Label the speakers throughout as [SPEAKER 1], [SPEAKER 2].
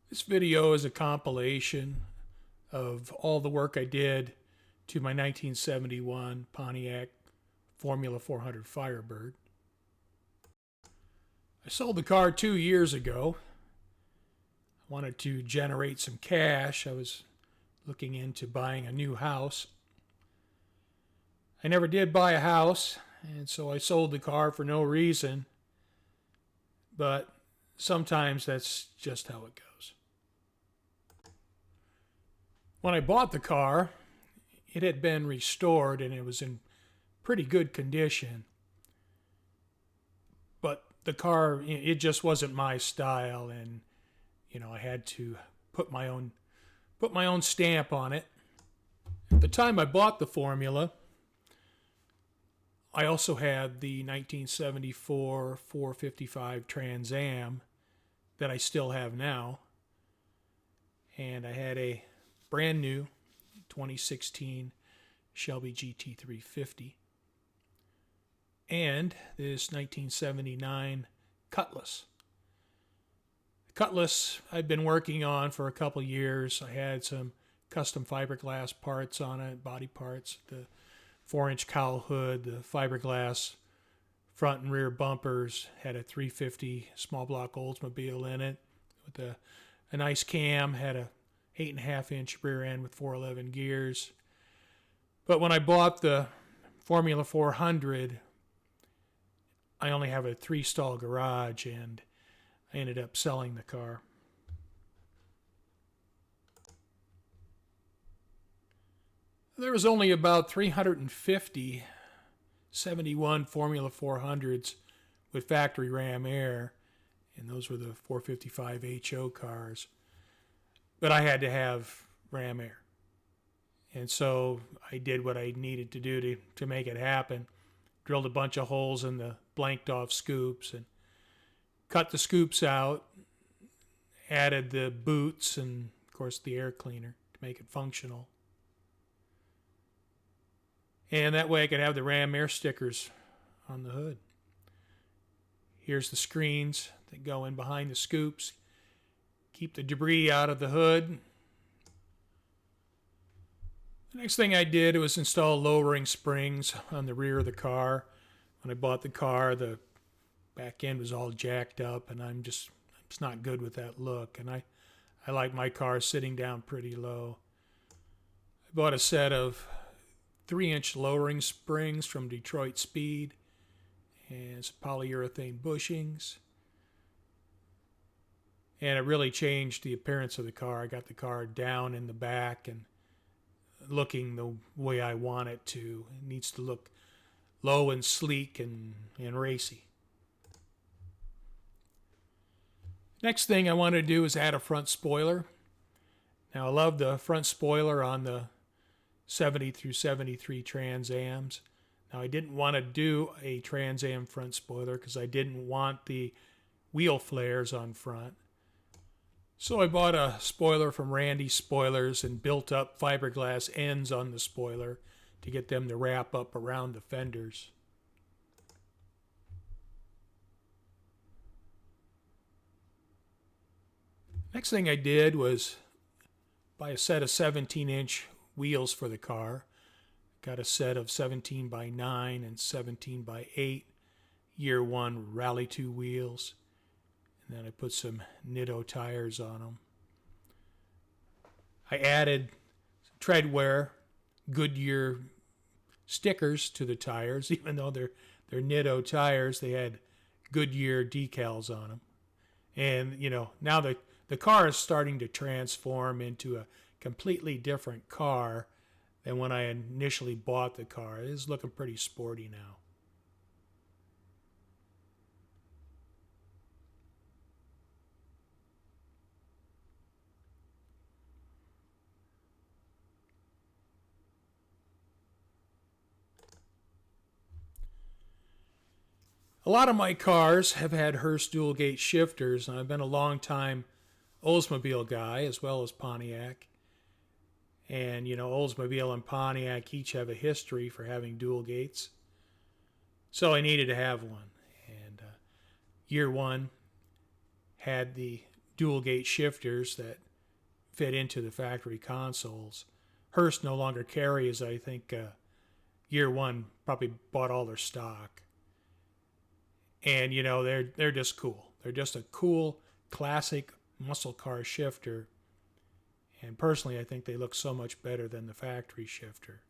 [SPEAKER 1] This video is a compilation of all the work I did to my 1971 Pontiac Formula 400 Firebird. I sold the car 2 years ago. I wanted to generate some cash. I was looking into buying a new house. I never did buy a house, and so I sold the car for no reason. But sometimes that's just how it goes. When I bought the car, it had been restored and it was in pretty good condition. But the car, it just wasn't my style, and I had to put my own stamp on it. At the time I bought the Formula, I also had the 1974 455 Trans Am that I still have now, and I had a brand new 2016 Shelby GT350 and this 1979 Cutlass. The Cutlass I'd been working on for a couple years. I had some custom fiberglass parts on it, body parts, the 4-inch cowl hood, the fiberglass front and rear bumpers, had a 350 small block Oldsmobile in it with a nice cam, had a 8.5-inch rear end with 411 gears. But when I bought the Formula 400, I only have a 3-stall garage, and I ended up selling the car. There was only about 350 71 Formula 400s with factory ram air, and those were the 455 HO cars. But I had to have ram air. And so I did what I needed to do to make it happen. Drilled a bunch of holes in the blanked off scoops and cut the scoops out, added the boots and, of course, the air cleaner to make it functional. And that way I could have the ram air stickers on the hood. Here's the screens that go in behind the scoops. Keep the debris out of the hood. The next thing I did was install lowering springs on the rear of the car. When I bought the car, the back end was all jacked up, and it's not good with that look. And I like my car sitting down pretty low. I bought a set of 3-inch lowering springs from Detroit Speed and some polyurethane bushings. And it really changed the appearance of the car. I got the car down in the back and looking the way I want it to. It needs to look low and sleek and racy. Next thing I wanted to do is add a front spoiler. Now I love the front spoiler on the 70 through 73 Trans Ams. Now I didn't want to do a Trans Am front spoiler because I didn't want the wheel flares on front. So I bought a spoiler from Randy Spoilers and built up fiberglass ends on the spoiler to get them to wrap up around the fenders. Next thing I did was buy a set of 17-inch wheels for the car. Got a set of 17 by 9 and 17 by 8 year 1 Rally 2 wheels. And then I put some Nitto tires on them. I added treadwear Goodyear stickers to the tires. Even though they're Nitto tires, they had Goodyear decals on them. And, now the car is starting to transform into a completely different car than when I initially bought the car. It is looking pretty sporty now. A lot of my cars have had Hurst dual gate shifters, and I've been a long time Oldsmobile guy as well as Pontiac. And, Oldsmobile and Pontiac each have a history for having dual gates. So I needed to have one. And year 1 had the dual gate shifters that fit into the factory consoles. Hurst no longer carries, I think, year one probably bought all their stock. And, you know, they're just cool. They're just a cool, classic muscle car shifter. And personally, I think they look so much better than the factory shifter.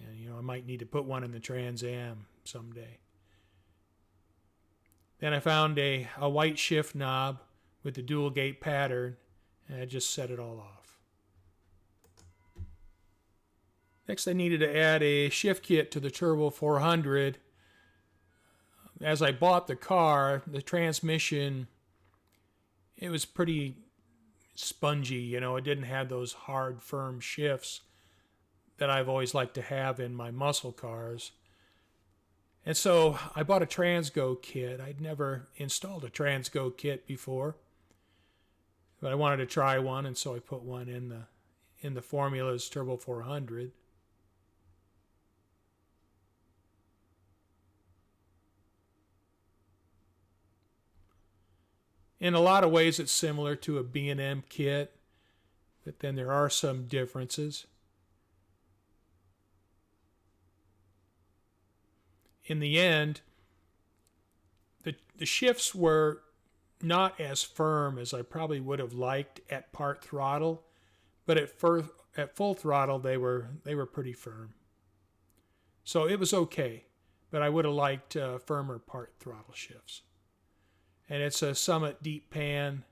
[SPEAKER 1] And, you know, I might need to put one in the Trans Am someday. Then I found a white shift knob with the dual gate pattern, and I just set it all off. Next, I needed to add a shift kit to the Turbo 400. As I bought the car, the transmission, it was pretty spongy, you know, it didn't have those hard, firm shifts that I've always liked to have in my muscle cars. And so I bought a TransGo kit. I'd never installed a TransGo kit before, but I wanted to try one, and so I put one in the Formula's Turbo 400. In a lot of ways, it's similar to a B&M kit, but then there are some differences. In the end, the shifts were not as firm as I probably would have liked at part throttle, but at full throttle they were pretty firm. So it was okay, but I would have liked firmer part throttle shifts. And it's a Summit deep pan,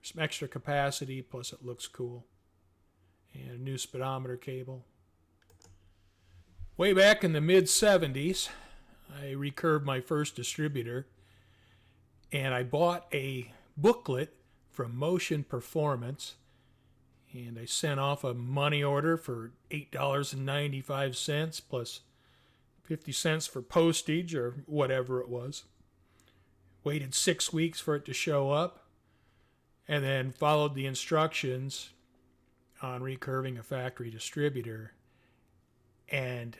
[SPEAKER 1] some extra capacity, plus it looks cool. And a new speedometer cable. Way back in the mid-70s, I recurved my first distributor, and I bought a booklet from Motion Performance, and I sent off a money order for $8.95 plus 50 cents for postage or whatever it was. Waited 6 weeks for it to show up, and then followed the instructions on recurving a factory distributor, and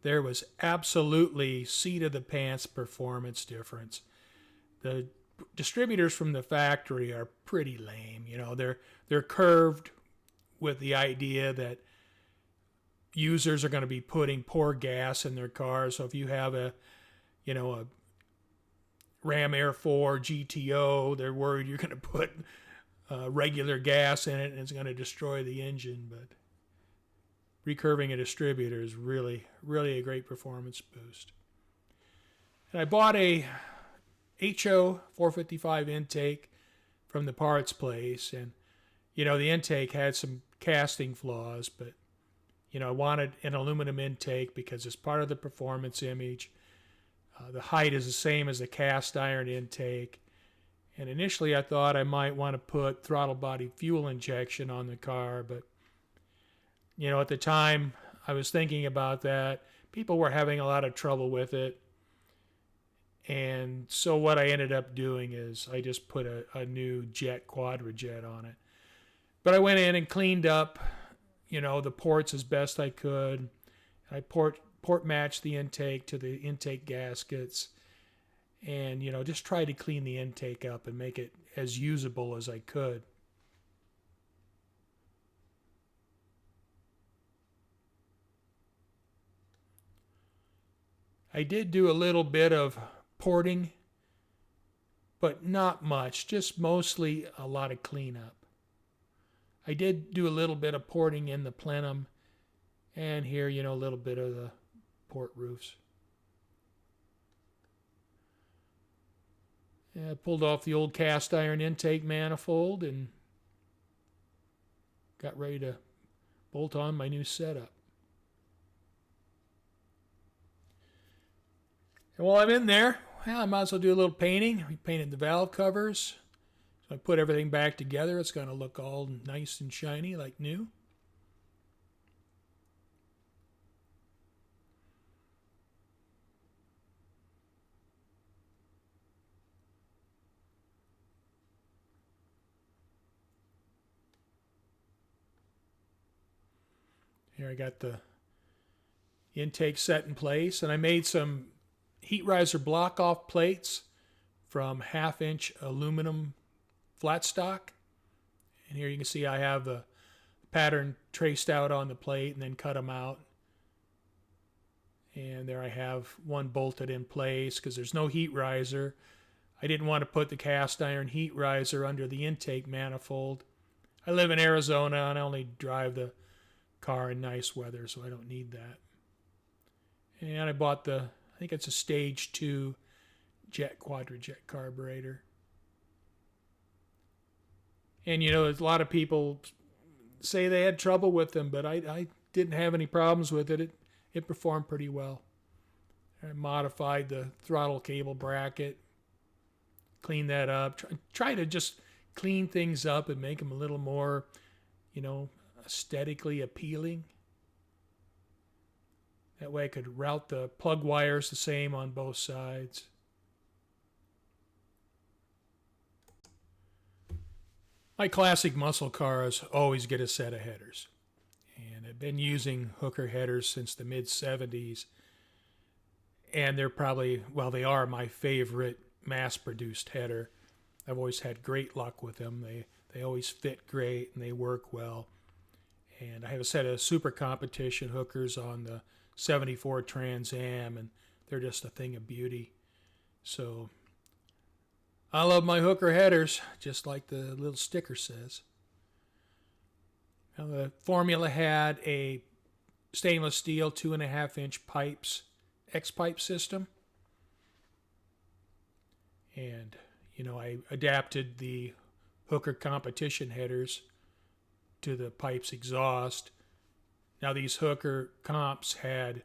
[SPEAKER 1] there was absolutely seat-of-the-pants performance difference. The distributors from the factory are pretty lame. You know, they're curved with the idea that users are going to be putting poor gas in their cars. So if you have a Ram Air 4 GTO, they're worried you're going to put regular gas in it and it's going to destroy the engine. But recurving a distributor is really, really a great performance boost. And I bought a HO 455 intake from the parts place, and you know, the intake had some casting flaws, but you know, I wanted an aluminum intake because it's part of the performance image. The height is the same as the cast iron intake, and initially I thought I might want to put throttle body fuel injection on the car, but you know, at the time I was thinking about that, people were having a lot of trouble with it. And so what I ended up doing is I just put a new jet quadrajet on it. But I went in and cleaned up, you know, the ports as best I could. I port matched the intake to the intake gaskets, and you know, just tried to clean the intake up and make it as usable as I could. I did do a little bit of porting, but not much, just mostly a lot of cleanup. I did do a little bit of porting in the plenum, and here, you know, a little bit of the port roofs. I pulled off the old cast iron intake manifold and got ready to bolt on my new setup. And while I'm in there, well, I might as well do a little painting. I painted the valve covers. So I put everything back together. It's going to look all nice and shiny like new. Here I got the intake set in place, and I made some heat riser block off plates from 1/2 inch aluminum flat stock. And here you can see I have the pattern traced out on the plate and then cut them out. And there I have one bolted in place because there's no heat riser. I didn't want to put the cast iron heat riser under the intake manifold. I live in Arizona and I only drive the car in nice weather, so I don't need that. And I bought I think it's a stage 2 quadrajet carburetor. And you know, a lot of people say they had trouble with them, but I didn't have any problems with it. It performed pretty well. I modified the throttle cable bracket, cleaned that up, try to just clean things up and make them a little more, you know, aesthetically appealing. That way I could route the plug wires the same on both sides. My classic muscle cars always get a set of headers. And I've been using hooker headers since the mid-70s. And they're probably, well, they are my favorite mass-produced header. I've always had great luck with them. They always fit great and they work well. And I have a set of super competition hookers on the 74 Trans Am, and they're just a thing of beauty. So I love my hooker headers, just like the little sticker says. Now, the Formula had a stainless steel 2.5-inch pipes, X-pipe system. And, you know, I adapted the hooker competition headers to the pipes exhaust. Now, these hooker comps had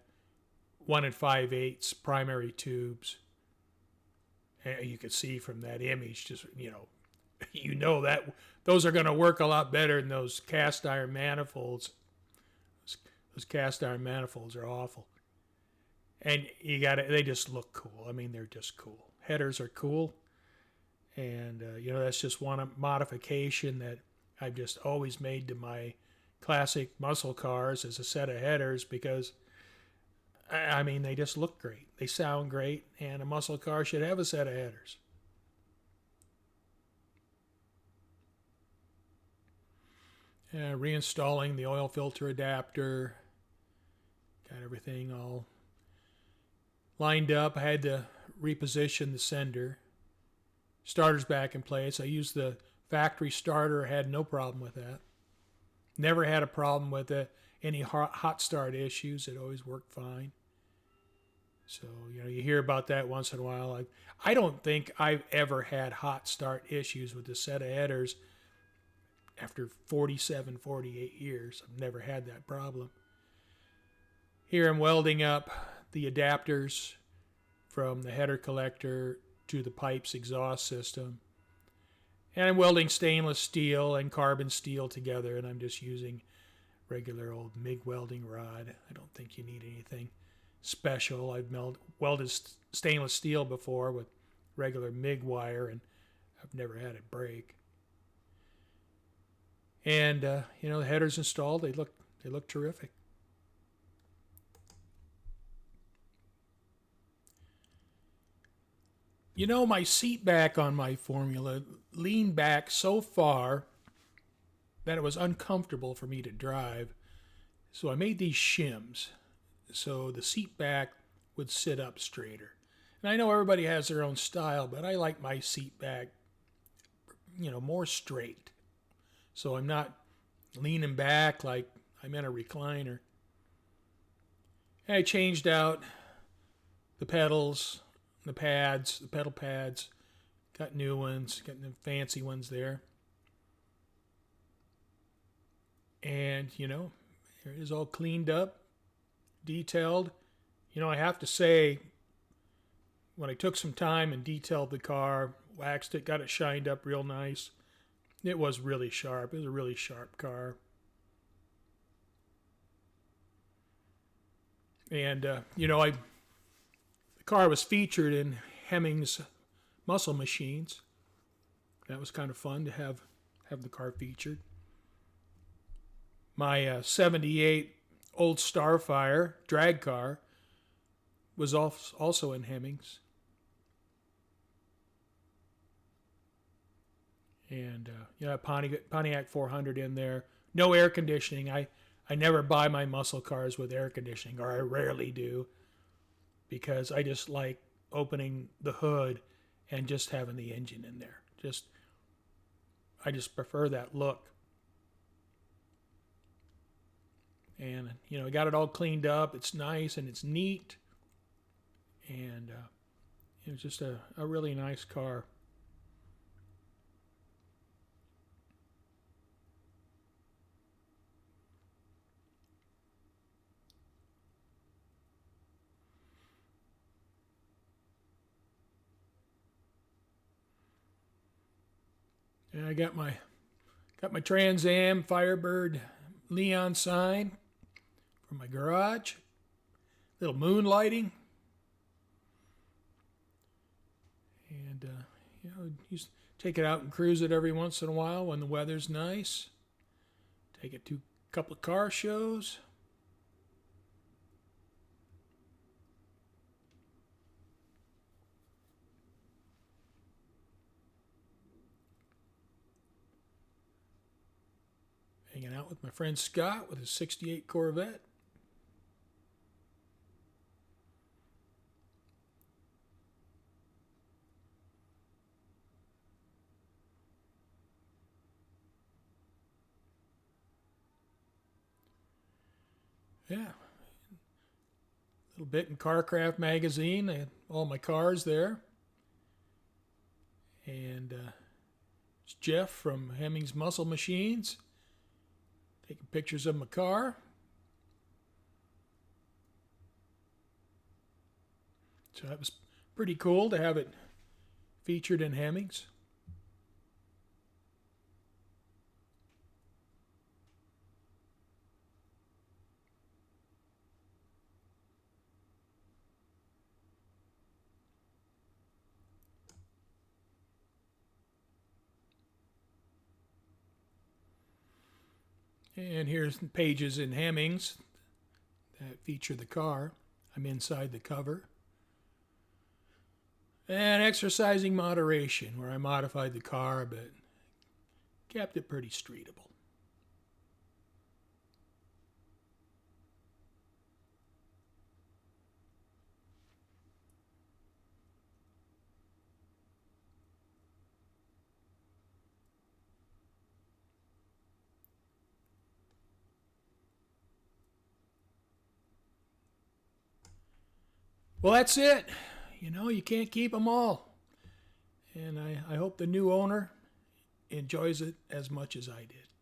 [SPEAKER 1] 1 5/8 primary tubes. And you could see from that image, just, you know that those are going to work a lot better than those cast iron manifolds. Those cast iron manifolds are awful. And they just look cool. I mean, they're just cool. Headers are cool. And, that's just one modification that I've just always made to my classic muscle cars as a set of headers because, I mean, they just look great. They sound great, and a muscle car should have a set of headers. Reinstalling the oil filter adapter. Got everything all lined up. I had to reposition the sender. Starter's back in place. I used the factory starter. I had no problem with that. Never had a problem with any hot start issues. It always worked fine. So, you hear about that once in a while. I don't think I've ever had hot start issues with the set of headers after 47, 48 years. I've never had that problem. Here I'm welding up the adapters from the header collector to the pipe's exhaust system. And I'm welding stainless steel and carbon steel together, and I'm just using regular old MIG welding rod. I don't think you need anything special. I've welded stainless steel before with regular MIG wire, and I've never had it break. And the headers installed. They look terrific. My seat back on my Formula leaned back so far that it was uncomfortable for me to drive. So I made these shims so the seat back would sit up straighter. And I know everybody has their own style, but I like my seat back, more straight. So I'm not leaning back like I'm in a recliner. And I changed out the pedals, the pedal pads, got new ones, got the fancy ones there. And, here it is all cleaned up, detailed. I have to say, when I took some time and detailed the car, waxed it, got it shined up real nice, it was really sharp. It was a really sharp car. And, the car was featured in Hemmings muscle machines. That was kind of fun to have the car featured. My 78 old Starfire drag car was also in Hemmings. And Pontiac 400 in there. No air conditioning. I never buy my muscle cars with air conditioning, or I rarely do, because I just like opening the hood and just having the engine in there. I just prefer that look. And I got it all cleaned up. It's nice and it's neat, and it was just a really nice car. And I got my Trans Am Firebird Leon sign from my garage. Little moonlighting. And just take it out and cruise it every once in a while when the weather's nice. Take it to a couple of car shows. Hanging out with my friend Scott with his 68 Corvette. Yeah. A little bit in Carcraft magazine. I had all my cars there. And it's Jeff from Hemmings Muscle Machines taking pictures of my car. So that was pretty cool to have it featured in Hemmings. And here's pages in Hemmings that feature the car. I'm inside the cover. And exercising moderation, where I modified the car but kept it pretty streetable. Well, that's it. You can't keep them all. And I hope the new owner enjoys it as much as I did.